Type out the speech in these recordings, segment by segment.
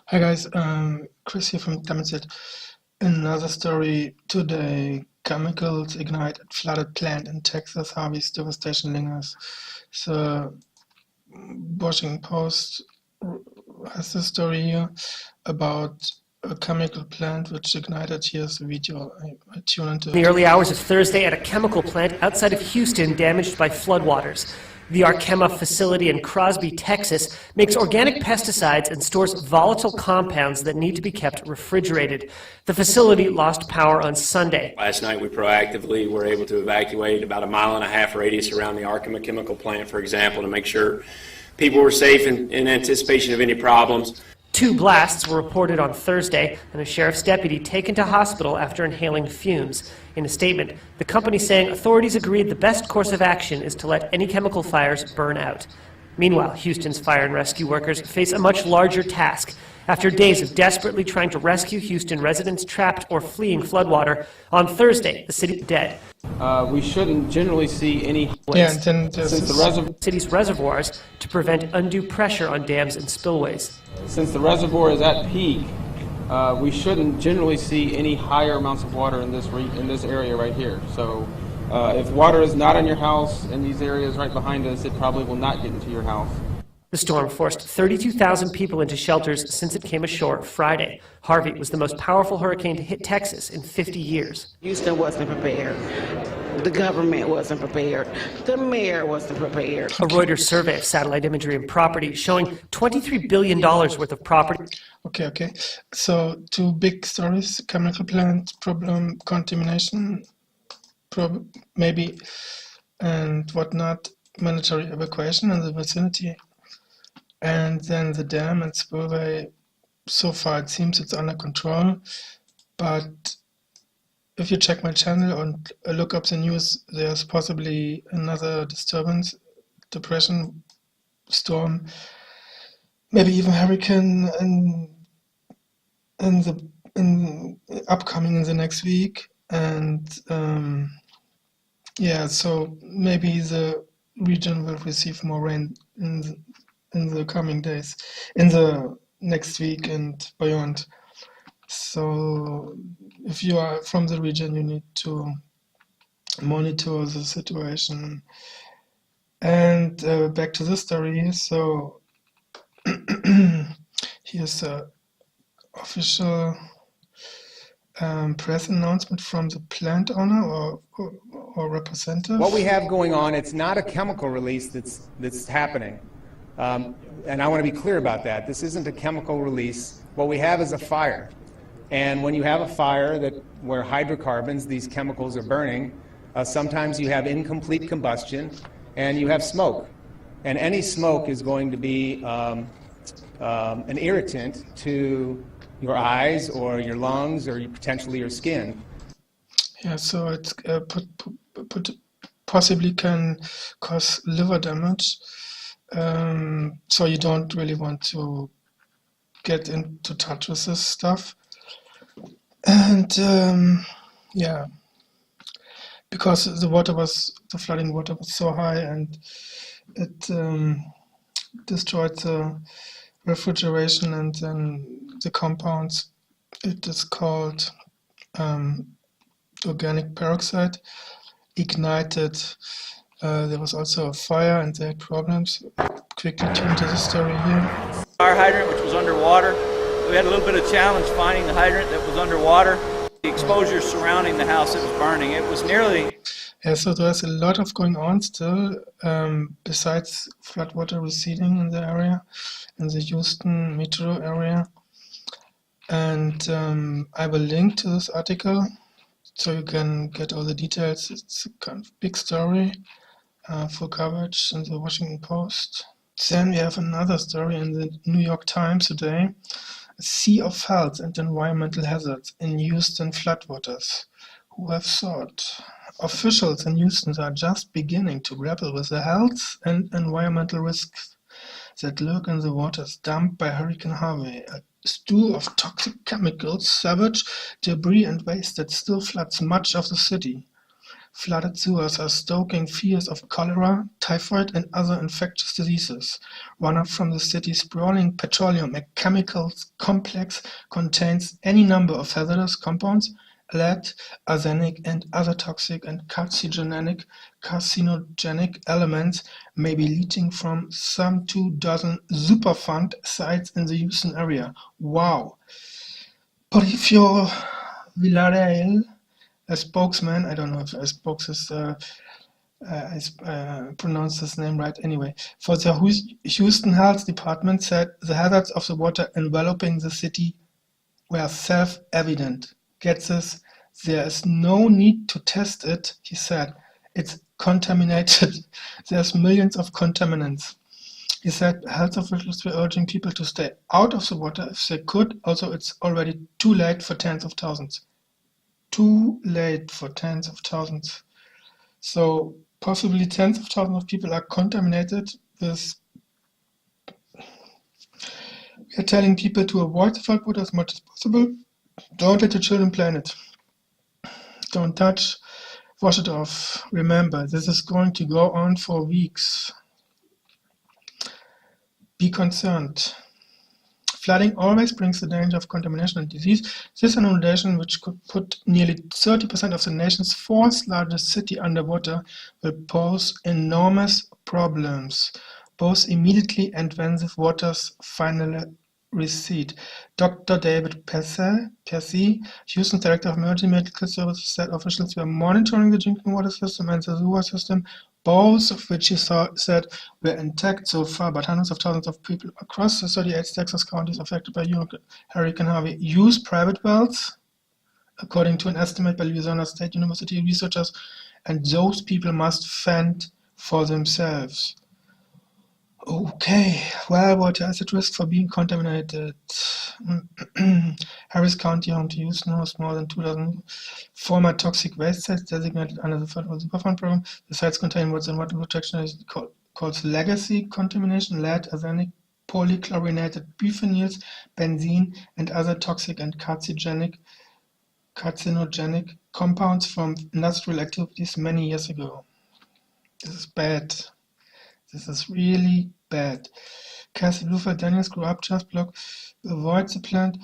Hi guys, Chris here from Demonstrate. Another story today. Chemicals ignite at flooded plant in Texas. Harvey's devastation lingers. The Washington Post has the story here about a chemical plant which ignited. Here's the video. I tune into In the early hours of Thursday at a chemical plant outside of Houston damaged by floodwaters. The Arkema facility in Crosby, Texas, makes organic pesticides and stores volatile compounds that need to be kept refrigerated. The facility lost power on Sunday. Last night we proactively were able to evacuate about a 1.5 mile radius around the Arkema chemical plant, for example, to make sure people were safe in anticipation of any problems. 2 blasts were reported on Thursday, and a sheriff's deputy taken to hospital after inhaling fumes. In a statement, the company saying authorities agreed the best course of action is to let any chemical fires burn out. Meanwhile, Houston's fire and rescue workers face a much larger task. After days of desperately trying to rescue Houston residents trapped or fleeing floodwater, on Thursday, the city dead. We shouldn't generally see any city's reservoirs to prevent undue pressure on dams and spillways. Since the reservoir is at peak, we shouldn't generally see any higher amounts of water in this area right here. So if water is not in your house in these areas right behind us, it probably will not get into your house. The storm forced 32,000 people into shelters since it came ashore Friday. Harvey was the most powerful hurricane to hit Texas in 50 years. Houston wasn't prepared. The government wasn't prepared. The mayor wasn't prepared. A Reuters survey of satellite imagery and property showing $23 billion worth of property. Okay. So 2 big stories: chemical plant problem, contamination, maybe, and whatnot. Mandatory evacuation in the vicinity. And then the dam and spillway, so far it seems it's under control, but if you check my channel and look up the news, there's possibly another disturbance, depression, storm, maybe even hurricane upcoming in the next week. And so maybe the region will receive more rain in the coming days, in the next week and beyond. So if you are from the region, you need to monitor the situation. And back to the story. So here's the official press announcement from the plant owner or representative. What we have going on, it's not a chemical release that's happening. And I want to be clear about that. This isn't a chemical release. What we have is a fire. And when you have a fire where hydrocarbons, these chemicals are burning, sometimes you have incomplete combustion and you have smoke. And any smoke is going to be an irritant to your eyes or your lungs or potentially your skin. Yeah, so it possibly can cause liver damage. So you don't really want to get into touch with this stuff. And because the flooding water was so high and it destroyed the refrigeration and then the compounds. It is called organic peroxide, ignited. There was also a fire and they had problems. Quickly turn to the story here. Our hydrant, which was underwater, we had a little bit of challenge finding the hydrant that was underwater. The exposure surrounding the house that was burning, it was nearly... Yeah, so there's a lot of going on still, besides floodwater receding in the area, in the Houston metro area. And I will link to this article so you can get all the details. It's a kind of big story, full coverage in the Washington Post. Then we have another story in the New York Times today. A sea of health and environmental hazards in Houston floodwaters. Who have thought? Officials in Houston are just beginning to grapple with the health and environmental risks that lurk in the waters dumped by Hurricane Harvey, a stew of toxic chemicals, sewage, debris and waste that still floods much of the city. Flooded sewers are stoking fears of cholera, typhoid, and other infectious diseases. Runoff from the city's sprawling petroleum and chemicals complex contains any number of hazardous compounds, lead, arsenic, and other toxic and carcinogenic elements may be leaching from some 24 Superfund sites in the Houston area. Wow. Porfirio Villarreal, a spokesman, I don't know if a spokes is I pronounced his name right anyway, for the Houston Health Department said the hazards of the water enveloping the city were self-evident. Get this, there is no need to test it, he said. It's contaminated. There's millions of contaminants. He said health officials were urging people to stay out of the water if they could, although it's already too late for tens of thousands. Too late for tens of thousands. So possibly tens of thousands of people are contaminated with. We are telling people to avoid the flood water as much as possible. Don't let your children play in it. Don't touch, wash it off. Remember, this is going to go on for weeks. Be concerned. Flooding always brings the danger of contamination and disease. This inundation, which could put nearly 30% of the nation's fourth largest city underwater, will pose enormous problems, both immediately and when the waters finally recede. Dr. David Percy, Houston's Director of Emergency Medical Services, said officials were monitoring the drinking water system and the sewer system, both of which he said were intact so far, but hundreds of thousands of people across the 38 Texas counties affected by Hurricane Harvey use private wells, according to an estimate by Louisiana State University researchers, and those people must fend for themselves. Okay, well water is at risk for being contaminated. Harris County, home to Houston, hosts more than 2,000 former toxic waste sites designated under the Federal Superfund program. The sites contain what's in water protection is called legacy contamination, lead, arsenic, polychlorinated biphenyls, benzene, and other toxic and carcinogenic compounds from industrial activities many years ago. This is bad. This is really bad. Cassie Bluefeld Daniels grew up just block. Avoid the plant.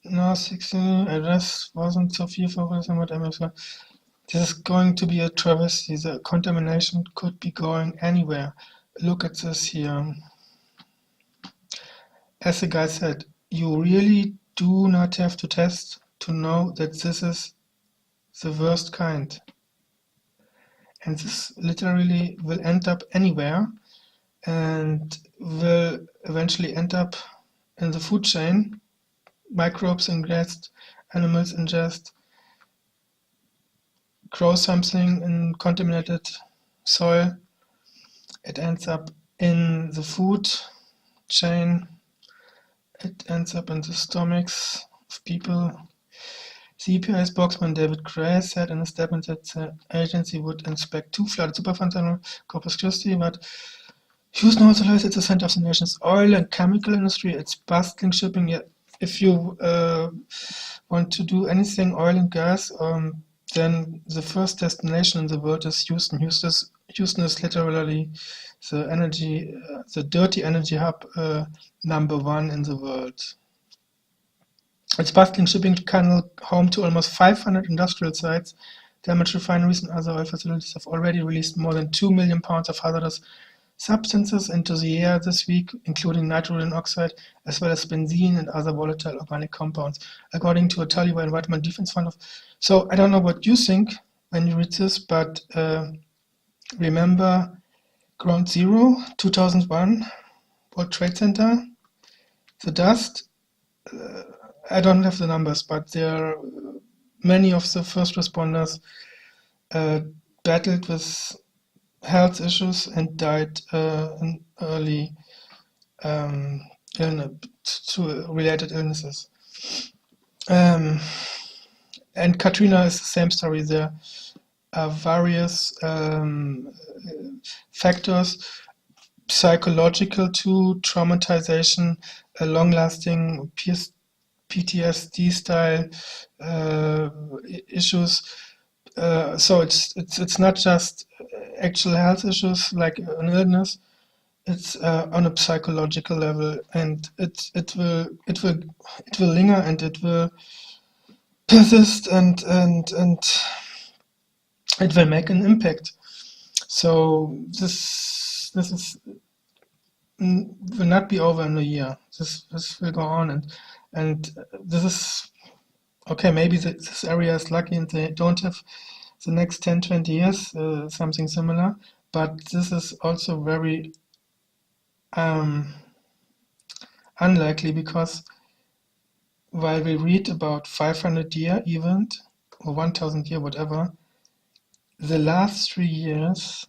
No, 16. I just wasn't so fearful for what I mean. This is going to be a travesty. The contamination could be going anywhere. Look at this here. As the guy said, you really do not have to test to know that this is the worst kind. And this literally will end up anywhere and will eventually end up in the food chain. Microbes ingest, animals ingest, grow something in contaminated soil. It ends up in the food chain. It ends up in the stomachs of people. The EPA spokesman David Gray said in a statement that the agency would inspect 2 flooded Superfunds in Corpus Christi, but Houston also lies at the center of the nation's oil and chemical industry. It's bustling shipping. Yeah, if you want to do anything oil and gas, then the first destination in the world is Houston. Houston is literally the dirty energy hub #1 in the world. Its bustling shipping channel, home to almost 500 industrial sites, damaged refineries and other oil facilities, have already released more than 2 million pounds of hazardous substances into the air this week, including nitrogen oxide, as well as benzene and other volatile organic compounds, according to a tally by Environment Defense Fund. So I don't know what you think when you read this, but remember Ground Zero, 2001, World Trade Center, the dust. I don't have the numbers, but there many of the first responders battled with health issues and died in early to related illnesses. And Katrina is the same story. There are various factors, psychological too, traumatization, long-lasting PTSD style issues, So it's not just actual health issues like an illness. It's on a psychological level, and it will linger, and it will persist, and it will make an impact. So this will not be over in a year. This will go on, and this is okay. Maybe this area is lucky and they don't have the next 10-20 years something similar, but this is also very unlikely, because while we read about 500-year event or 1,000-year whatever, the last 3 years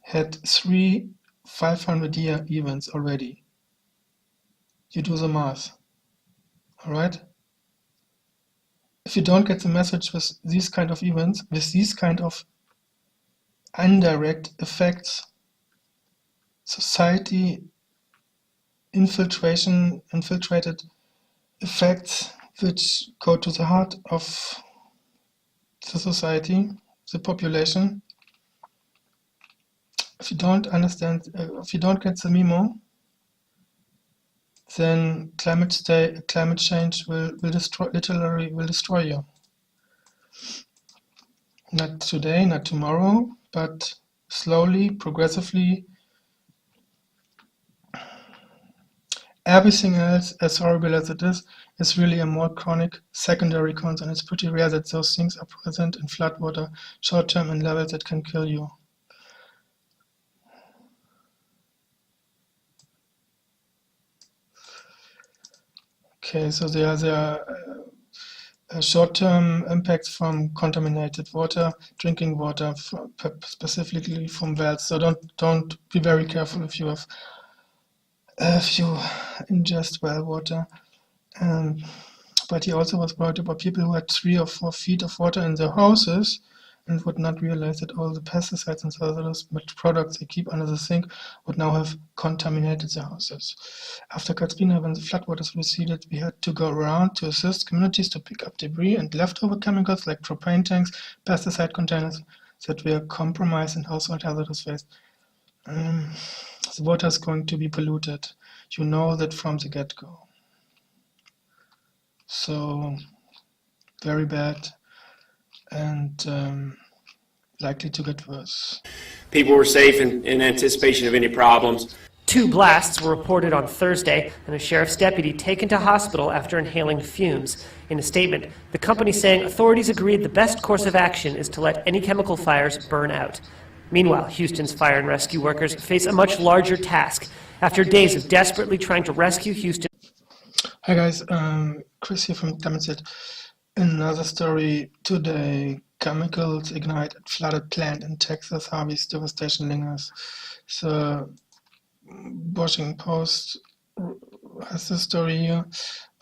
had 3 500-year events already. You do the math, all right? If you don't get the message with these kind of events, with these kind of indirect effects, society infiltrated effects which go to the heart of the society, the population. If you don't understand, if you don't get the memo, then climate change will literally destroy you. Not today, not tomorrow, but slowly, progressively. Everything else, as horrible as it is really a more chronic secondary concern. It's pretty rare that those things are present in floodwater short-term in levels that can kill you. Okay, so there are short-term impacts from contaminated water, drinking water, specifically from wells. So don't be very careful if you ingest well water. But he also was worried about people who had 3 or 4 feet of water in their houses and would not realize that all the pesticides and other products they keep under the sink would now have contaminated their houses. After Katrina, when the floodwaters receded, we had to go around to assist communities to pick up debris and leftover chemicals like propane tanks, pesticide containers that were compromised in household hazardous waste. The water is going to be polluted. You know that from the get-go. So, very bad, and likely to get worse. People were safe in anticipation of any problems. 2 blasts were reported on Thursday, and a sheriff's deputy taken to hospital after inhaling fumes. In a statement, the company saying authorities agreed the best course of action is to let any chemical fires burn out. Meanwhile, Houston's fire and rescue workers face a much larger task. After days of desperately trying to rescue Houston. Hi guys, Chris here from Demonstrate. Another story today. Chemicals ignite at flooded plant in Texas. Harvey's devastation lingers. The Washington Post has this story here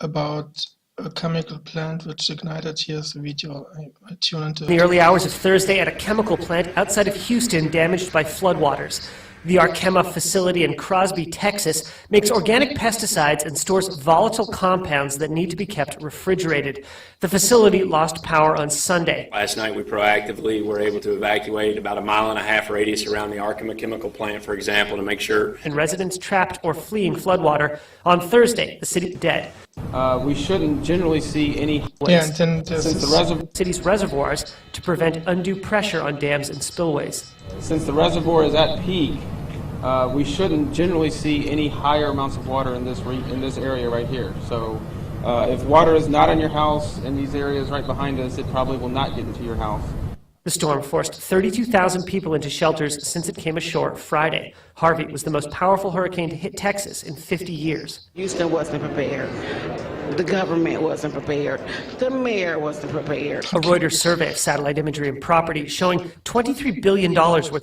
about a chemical plant which ignited. Here's the video. I tune into the early hours of Thursday at a chemical plant outside of Houston damaged by floodwaters. The Arkema facility in Crosby, Texas, makes organic pesticides and stores volatile compounds that need to be kept refrigerated. The facility lost power on Sunday. Last night we proactively were able to evacuate about a 1.5 mile radius around the Arkema chemical plant, for example, to make sure. And residents trapped or fleeing floodwater. On Thursday, the city dead. We shouldn't generally see any and then since the city's reservoirs to prevent undue pressure on dams and spillways. Since the reservoir is at peak, we shouldn't generally see any higher amounts of water in this area right here. So if water is not in your house in these areas right behind us, it probably will not get into your house. The storm forced 32,000 people into shelters since it came ashore Friday. Harvey was the most powerful hurricane to hit Texas in 50 years. Houston wasn't prepared. The government wasn't prepared. The mayor wasn't prepared. A Reuters survey of satellite imagery and property showing $23 billion worth